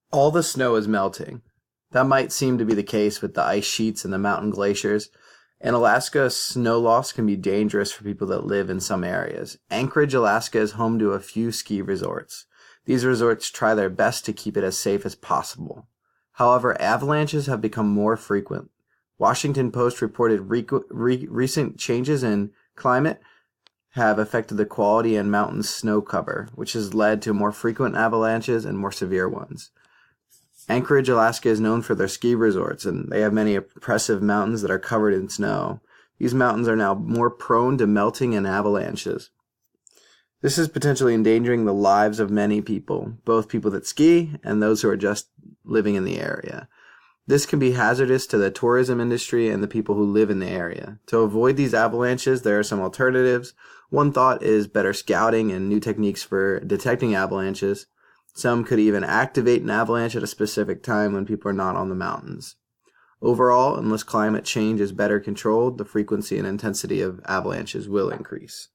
All the snow is melting. That might seem to be the case with the ice sheets and the mountain glaciers. In Alaska, snow loss can be dangerous for people that live in some areas. Anchorage, Alaska is home to a few ski resorts. These resorts try their best to keep it as safe as possible. However, avalanches have become more frequent. Washington Post reported recent changes in climate have affected the quality and mountain snow cover, which has led to more frequent avalanches and more severe ones. Anchorage, Alaska is known for their ski resorts, and they have many impressive mountains that are covered in snow. These mountains are now more prone to melting and avalanches. This is potentially endangering the lives of many people, both people that ski and those who are just living in the area. This can be hazardous to the tourism industry and the people who live in the area. To avoid these avalanches, there are some alternatives. One thought is better scouting and new techniques for detecting avalanches. Some could even activate an avalanche at a specific time when people are not on the mountains. Overall, unless climate change is better controlled, the frequency and intensity of avalanches will increase.